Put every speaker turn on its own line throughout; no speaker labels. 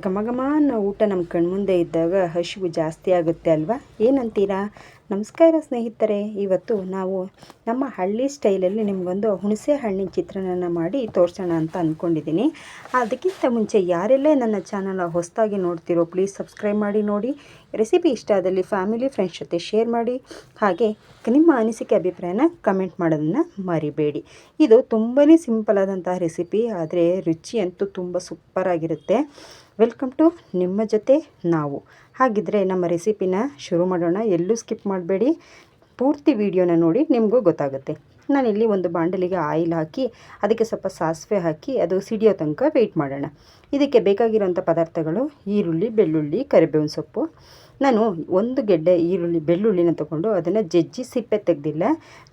ಘಮ ಘಮ ಅನ್ನೋ ಊಟ ನಮ್ಮ ಕಣ್ಮುಂದೆ ಇದ್ದಾಗ ಹಸಿವು ಜಾಸ್ತಿ ಆಗುತ್ತೆ ಅಲ್ವಾ, ಏನಂತೀರಾ? ನಮಸ್ಕಾರ ಸ್ನೇಹಿತರೆ. ಇವತ್ತು ನಾವು ನಮ್ಮ ಹಳ್ಳಿ ಸ್ಟೈಲಲ್ಲಿ ನಿಮಗೊಂದು ಹುಣಸೆ ಹಣ್ಣಿನ ಚಿತ್ರಾನ್ನ ಮಾಡಿ ತೋರಿಸೋಣ ಅಂತ ಅಂದ್ಕೊಂಡಿದ್ದೀನಿ. ಅದಕ್ಕಿಂತ ಮುಂಚೆ ಯಾರೆಲ್ಲೇ ನನ್ನ ಚಾನಲ್ ಹೊಸದಾಗಿ ನೋಡ್ತಿರೋ ಪ್ಲೀಸ್ ಸಬ್ಸ್ಕ್ರೈಬ್ ಮಾಡಿ ನೋಡಿ. ರೆಸಿಪಿ ಇಷ್ಟ ಆದಲ್ಲಿ ಫ್ಯಾಮಿಲಿ ಫ್ರೆಂಡ್ಸ್ ಜೊತೆ ಶೇರ್ ಮಾಡಿ. ಹಾಗೆ ನಿಮ್ಮ ಅನಿಸಿಕೆ ಅಭಿಪ್ರಾಯನ ಕಮೆಂಟ್ ಮಾಡೋದನ್ನು ಮರಿಬೇಡಿ. ಇದು ತುಂಬಾ ಸಿಂಪಲ್ ಆದಂತಹ ರೆಸಿಪಿ, ಆದರೆ ರುಚಿ ಅಂತೂ ತುಂಬ ಸೂಪರಾಗಿರುತ್ತೆ. ವೆಲ್ಕಮ್ ಟು ನಿಮ್ಮ ಜೊತೆ ನಾವು. ಹಾಗಿದ್ರೆ ನಮ್ಮ ರೆಸಿಪಿನ ಶುರು ಮಾಡೋಣ. ಎಲ್ಲೂ ಸ್ಕಿಪ್ ಮಾಡಬೇಡಿ, ಪೂರ್ತಿ ವಿಡಿಯೋನ ನೋಡಿ, ನಿಮಗೂ ಗೊತ್ತಾಗುತ್ತೆ. ನಾನಿಲ್ಲಿ ಒಂದು ಬಾಣಲಿಗೆ ಆಯಿಲ್ ಹಾಕಿ ಅದಕ್ಕೆ ಸ್ವಲ್ಪ ಸಾಸಿವೆ ಹಾಕಿ ಅದು ಸಿಡಿಯೋ ತನಕ ವೆಯ್ಟ್ ಮಾಡೋಣ. ಇದಕ್ಕೆ ಬೇಕಾಗಿರೋಂಥ ಪದಾರ್ಥಗಳು ಈರುಳ್ಳಿ, ಬೆಳ್ಳುಳ್ಳಿ, ಕರಿಬೇವಿನ ಸೊಪ್ಪು. ನಾನು ಒಂದು ಗೆಡ್ಡೆ ಈರುಳ್ಳಿ ಬೆಳ್ಳುಳ್ಳಿನ ತೊಗೊಂಡು ಅದನ್ನು ಜಜ್ಜಿ ಸಿಪ್ಪೆ ತೆಗೆದಿಲ್ಲ,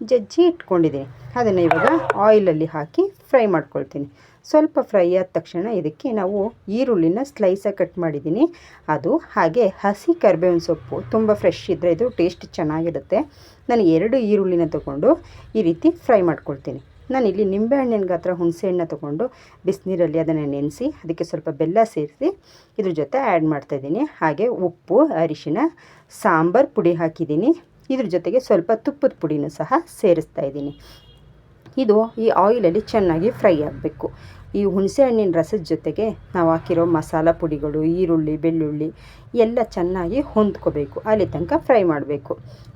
ಜಜ್ಜಿ ಇಟ್ಕೊಂಡಿದ್ದೀನಿ. ಅದನ್ನು ಇವಾಗ ಆಯಿಲಲ್ಲಿ ಹಾಕಿ ಫ್ರೈ ಮಾಡ್ಕೊಳ್ತೀನಿ. ಸ್ವಲ್ಪ ಫ್ರೈ ಆದ ತಕ್ಷಣ ಇದಕ್ಕೆ ನಾವು ಈರುಳ್ಳಿನ ಸ್ಲೈಸಾಗಿ ಕಟ್ ಮಾಡಿದ್ದೀನಿ, ಅದು ಹಾಗೆ ಹಸಿ ಕರಿಬೇವಿನ ಸೊಪ್ಪು ತುಂಬ ಫ್ರೆಶ್ ಇದ್ದರೆ ಇದು ಟೇಸ್ಟ್ ಚೆನ್ನಾಗಿರುತ್ತೆ. ನಾನು 2 ಈರುಳ್ಳಿನ ತೊಗೊಂಡು ಈ ರೀತಿ ಫ್ರೈ ಮಾಡ್ಕೊಳ್ತೀನಿ. ನಾನಿಲ್ಲಿ ನಿಂಬೆಹಣ್ಣಿನ ಗಾತ್ರ ಹುಣಸೆ ಹಣ್ಣು ತೊಗೊಂಡು ಬಿಸಿನೀರಲ್ಲಿ ಅದನ್ನು ನೆನೆಸಿ ಅದಕ್ಕೆ ಸ್ವಲ್ಪ ಬೆಲ್ಲ ಸೇರಿಸಿ ಇದ್ರ ಜೊತೆ ಆ್ಯಡ್ ಮಾಡ್ತಾಯಿದ್ದೀನಿ. ಹಾಗೆ ಉಪ್ಪು, ಅರಿಶಿನ, ಸಾಂಬಾರು ಪುಡಿ ಹಾಕಿದ್ದೀನಿ. ಇದ್ರ ಜೊತೆಗೆ ಸ್ವಲ್ಪ ತುಪ್ಪದ ಪುಡಿನೂ ಸಹ ಸೇರಿಸ್ತಾ ಇದ್ದೀನಿ. ಇದು ಈ ಆಯಿಲಲ್ಲಿ ಚೆನ್ನಾಗಿ ಫ್ರೈ ಆಗಬೇಕು. ಈ ಹುಣಸೆ ಹಣ್ಣಿನ ರಸದ ಜೊತೆಗೆ ನಾವು ಹಾಕಿರೋ ಮಸಾಲ ಪುಡಿಗಳು, ಈರುಳ್ಳಿ, ಬೆಳ್ಳುಳ್ಳಿ ಎಲ್ಲ ಚೆನ್ನಾಗಿ ಹೊಂದ್ಕೋಬೇಕು. ಅಲ್ಲಿ ತನಕ ಫ್ರೈ ಮಾಡಬೇಕು.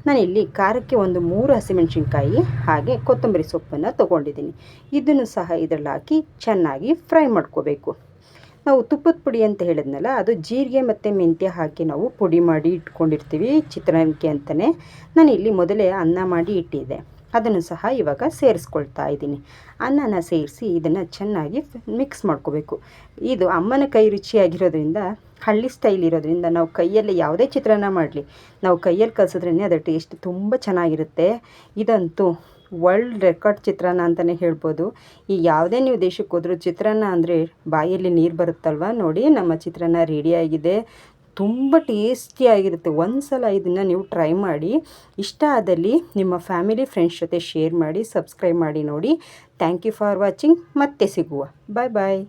ನಾನಿಲ್ಲಿ ಖಾರಕ್ಕೆ ಒಂದು 3 ಹಸಿಮೆಣಸಿನ್ಕಾಯಿ ಹಾಗೆ ಕೊತ್ತಂಬರಿ ಸೊಪ್ಪನ್ನು ತೊಗೊಂಡಿದ್ದೀನಿ. ಇದನ್ನು ಸಹ ಇದರಲ್ಲಿ ಹಾಕಿ ಚೆನ್ನಾಗಿ ಫ್ರೈ ಮಾಡ್ಕೋಬೇಕು. ನಾವು ತುಪ್ಪದ ಪುಡಿ ಅಂತ ಹೇಳಿದ್ನಲ್ಲ, ಅದು ಜೀರಿಗೆ ಮತ್ತು ಮೆಂತ್ಯ ಹಾಕಿ ನಾವು ಪುಡಿ ಮಾಡಿ ಇಟ್ಕೊಂಡಿರ್ತೀವಿ ಚಿತ್ರಾನ್ನಕ್ಕೆ ಅಂತಲೇ. ನಾನಿಲ್ಲಿ ಮೊದಲೇ ಅನ್ನ ಮಾಡಿ ಇಟ್ಟಿದ್ದೆ, ಅದನ್ನು ಸಹ ಇವಾಗ ಸೇರಿಸ್ಕೊಳ್ತಾ ಇದ್ದೀನಿ. ಅನ್ನನ ಸೇರಿಸಿ ಇದನ್ನು ಚೆನ್ನಾಗಿ ಮಿಕ್ಸ್ ಮಾಡ್ಕೋಬೇಕು. ಇದು ಅಮ್ಮನ ಕೈ ರುಚಿಯಾಗಿರೋದ್ರಿಂದ, ಹಳ್ಳಿ ಸ್ಟೈಲ್ ಇರೋದ್ರಿಂದ ನಾವು ಕೈಯಲ್ಲಿ ಯಾವುದೇ ಚಿತ್ರಾನ್ನ ಮಾಡಲಿ ನಾವು ಕೈಯಲ್ಲಿ ಕಲಸಿದ್ರೇ ಅದರ ಟೇಸ್ಟ್ ತುಂಬ ಚೆನ್ನಾಗಿರುತ್ತೆ. ಇದಂತೂ ವರ್ಲ್ಡ್ ರೆಕಾರ್ಡ್ ಚಿತ್ರಾನ್ನ ಅಂತಲೇ ಹೇಳ್ಬೋದು. ಈ ಯಾವುದೇ ನೀವು ದೇಶಕ್ಕೆ ಹೋದರೂ ಚಿತ್ರಾನ್ನ ಅಂದರೆ ಬಾಯಲ್ಲಿ ನೀರು ಬರುತ್ತಲ್ವ. ನೋಡಿ, ನಮ್ಮ ಚಿತ್ರಾನ್ನ ರೆಡಿಯಾಗಿದೆ. ತುಂಬ ಟೇಸ್ಟಿಯಾಗಿರುತ್ತೆ. ಒಂದು ಸಲ ಇದನ್ನು ನೀವು ಟ್ರೈ ಮಾಡಿ. ಇಷ್ಟ ಆದಲ್ಲಿ ನಿಮ್ಮ ಫ್ಯಾಮಿಲಿ ಫ್ರೆಂಡ್ಸ್ ಜೊತೆ ಶೇರ್ ಮಾಡಿ, ಸಬ್ಸ್ಕ್ರೈಬ್ ಮಾಡಿ ನೋಡಿ. Thank you for watching. ಮತ್ತೆ ಸಿಗುವ. ಬಾಯ್ ಬಾಯ್.